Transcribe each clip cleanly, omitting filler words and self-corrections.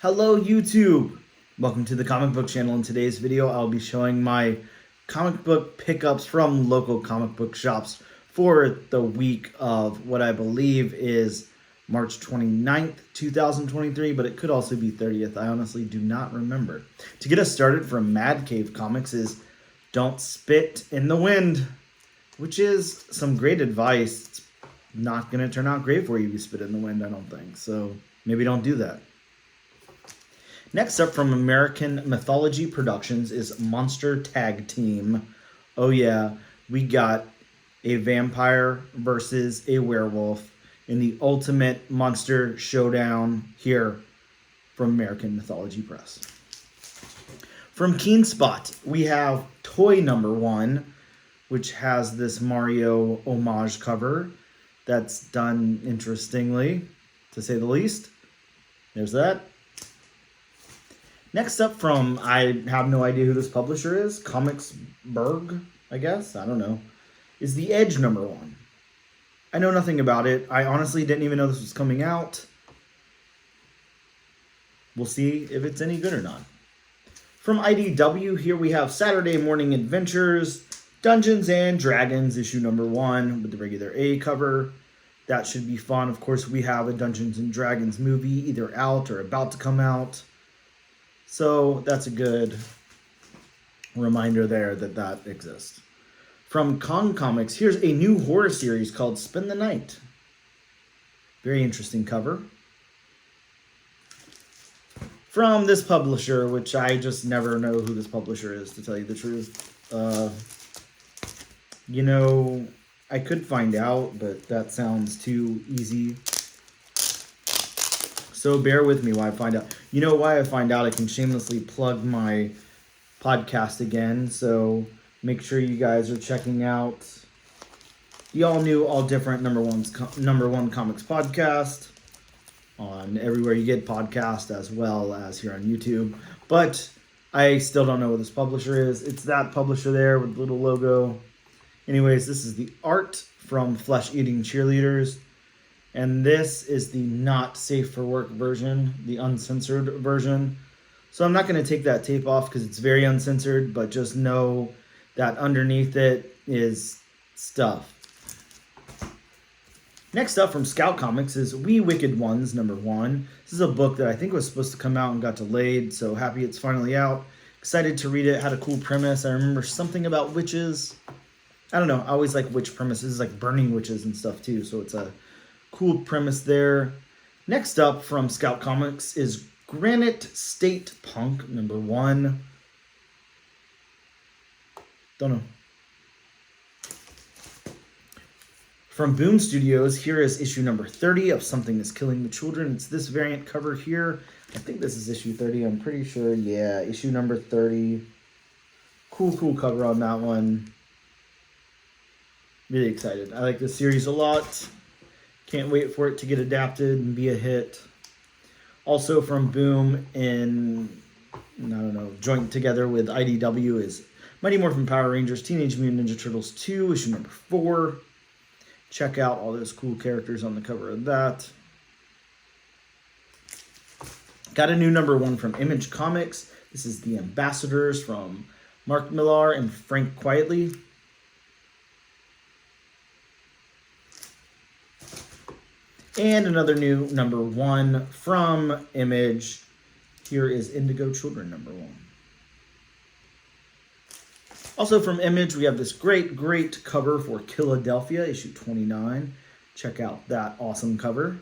Hello YouTube! Welcome to the comic book channel. In today's video I'll be showing my comic book pickups from local comic book shops for the week of what I believe is March 29th, 2023, but it could also be 30th. I honestly do not remember. To get us started from Mad Cave Comics is don't spit in the wind, which is some great advice. It's not going to turn out great for you if you spit in the wind, I don't think. So maybe don't do that. Next up from American Mythology Productions is Monster Tag Team. Oh yeah, we got a vampire versus a werewolf in the ultimate monster showdown here from American Mythology Press. From Keen Spot, we have toy number 1, which has this Mario homage cover that's done interestingly, to say the least. There's that. Next up from, I have no idea who this publisher is, Comicsburg, I guess, I don't know, is The Edge number 1. I know nothing about it. I honestly didn't even know this was coming out. We'll see if it's any good or not. From IDW, here we have Saturday Morning Adventures, Dungeons and Dragons, issue number 1 with the regular A cover. That should be fun. Of course, we have a Dungeons and Dragons movie either out or about to come out. So that's a good reminder there that exists. From Kong Comics, here's a new horror series called Spend the Night. Very interesting cover. From this publisher, which I just never know who this publisher is, to tell you the truth. You know, I could find out, but that sounds too easy. So bear with me while I find out. You know why I find out? I can shamelessly plug my podcast again. So make sure you guys are checking out the all new, all different number one comics podcast on everywhere you get podcasts, as well as here on YouTube. But I still don't know what this publisher is. It's that publisher there with the little logo. Anyways, this is the art from Flesh Eating Cheerleaders. And this is the not safe for work version, the uncensored version. So I'm not going to take that tape off because it's very uncensored, but just know that underneath it is stuff. Next up from Scout Comics is We Wicked Ones, number 1. This is a book that I think was supposed to come out and got delayed, so happy it's finally out. Excited to read it, had a cool premise. I remember something about witches. I don't know, I always like witch premises, like burning witches and stuff too, so it's a cool premise there. Next up from Scout Comics is Granite State Punk, number 1. Don't know. From Boom Studios, here is issue number 30 of Something is Killing the Children. It's this variant cover here. I think this is issue 30. I'm pretty sure. Yeah, issue number 30. Cool cover on that one. Really excited. I like this series a lot. Can't wait for it to get adapted and be a hit. Also from Boom, joint together with IDW is Mighty Morphin Power Rangers Teenage Mutant Ninja Turtles 2, issue number 4. Check out all those cool characters on the cover of that. Got a new number 1 from Image Comics. This is The Ambassadors from Mark Millar and Frank Quietly. And another new number 1 from Image. Here is Indigo Children, number 1. Also from Image, we have this great cover for Philadelphia, issue 29. Check out that awesome cover.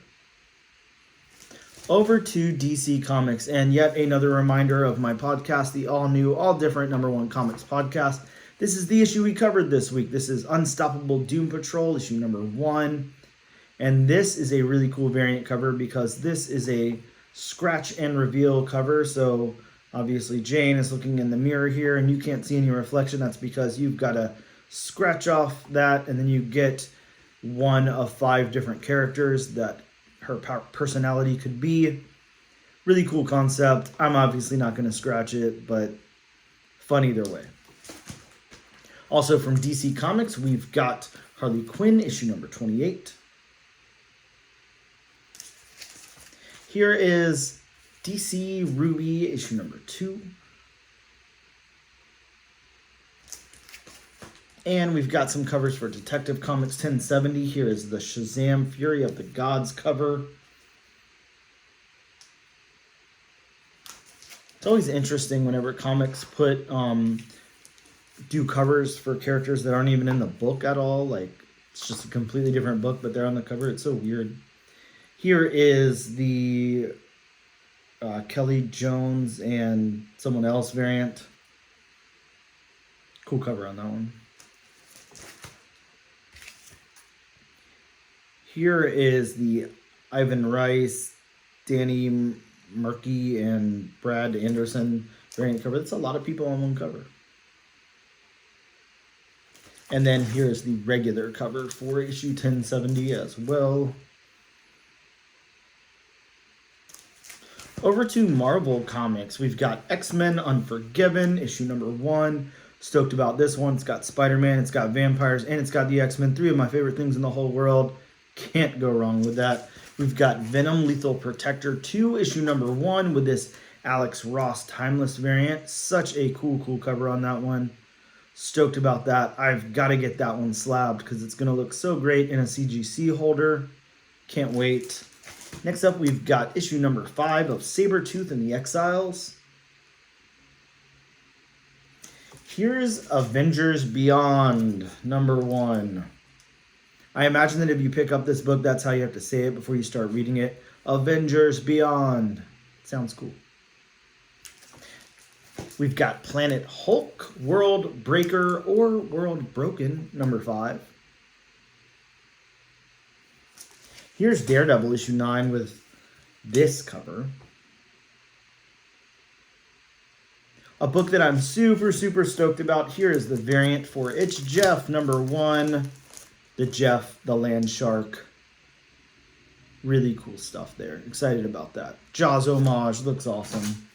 Over to DC Comics, and yet another reminder of my podcast, the all-new, all-different number 1 comics podcast. This is the issue we covered this week. This is Unstoppable Doom Patrol, issue number 1. And this is a really cool variant cover because this is a scratch and reveal cover. So obviously Jane is looking in the mirror here and you can't see any reflection. That's because you've got to scratch off that and then you get one of 5 different characters that her personality could be. Really cool concept. I'm obviously not going to scratch it, but fun either way. Also from DC Comics, we've got Harley Quinn, issue number 28. Here is DC Ruby, issue number 2. And we've got some covers for Detective Comics 1070. Here is the Shazam Fury of the Gods cover. It's always interesting whenever comics put do covers for characters that aren't even in the book at all. Like, it's just a completely different book, but they're on the cover. It's so weird. Here is the Kelly Jones and someone else variant. Cool cover on that one. Here is the Ivan Rice, Danny Murky, and Brad Anderson variant cover. That's a lot of people on one cover. And then here's the regular cover for issue 1070 as well. Over to Marvel Comics, we've got X-Men Unforgiven, issue number 1. Stoked about this one. It's got Spider-Man, it's got vampires, and it's got the X-Men. 3 of my favorite things in the whole world. Can't go wrong with that. We've got Venom Lethal Protector 2, issue number 1, with this Alex Ross Timeless variant. Such a cool cover on that one. Stoked about that. I've got to get that one slabbed because it's going to look so great in a CGC holder. Can't wait. Next up, we've got issue number 5 of Sabretooth and the Exiles. Here's Avengers Beyond, number 1. I imagine that if you pick up this book, that's how you have to say it before you start reading it. Avengers Beyond. Sounds cool. We've got Planet Hulk, World Breaker, or World Broken, number 5. Here's Daredevil, issue 9, with this cover. A book that I'm super stoked about. Here is the variant for It's Jeff, number 1. The Jeff, the Land Shark. Really cool stuff there. Excited about that. Jaws homage. Looks awesome.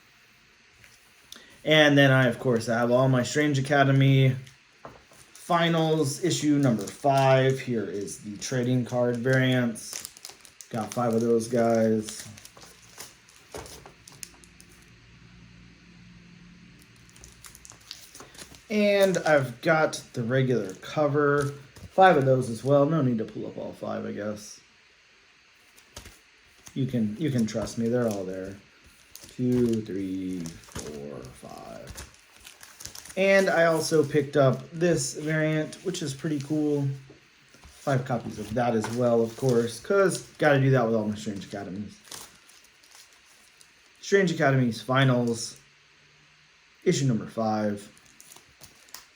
And then I, of course, have all my Strange Academy finals. Issue number 5. Here is the trading card variants. Got 5 of those guys. And I've got the regular cover. 5 of those as well. No need to pull up all 5, I guess. You can trust me. They're all there. 2, 3, 4, 5. And I also picked up this variant, which is pretty cool. 5 copies of that as well, of course, because got to do that with all my Strange Academies. Strange Academies finals, issue number 5.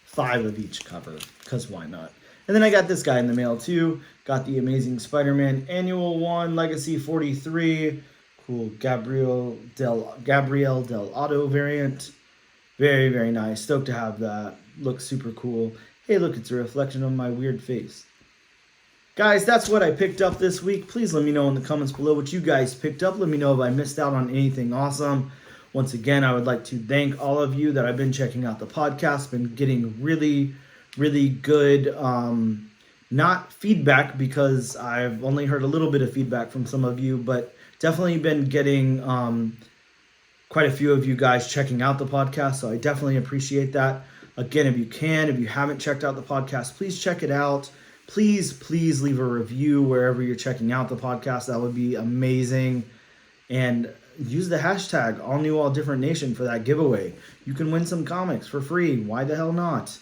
5 of each cover, because why not? And then I got this guy in the mail too. Got the Amazing Spider-Man Annual 1, Legacy 43. Cool Gabriel Del Otto variant. Very nice. Stoked to have that. Looks super cool. Hey, look, it's a reflection of my weird face. Guys, that's what I picked up this week. Please let me know in the comments below what you guys picked up. Let me know if I missed out on anything awesome. Once again, I would like to thank all of you that have been checking out the podcast. Been getting really good, not feedback, because I've only heard a little bit of feedback from some of you, but definitely been getting quite a few of you guys checking out the podcast, so I definitely appreciate that. Again, if you haven't checked out the podcast, please check it out. Please leave a review wherever you're checking out the podcast. That would be amazing. And use the hashtag AllNewAllDifferentNation for that giveaway. You can win some comics for free. Why the hell not?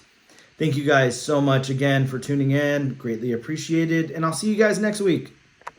Thank you guys so much again for tuning in. Greatly appreciated. And I'll see you guys next week.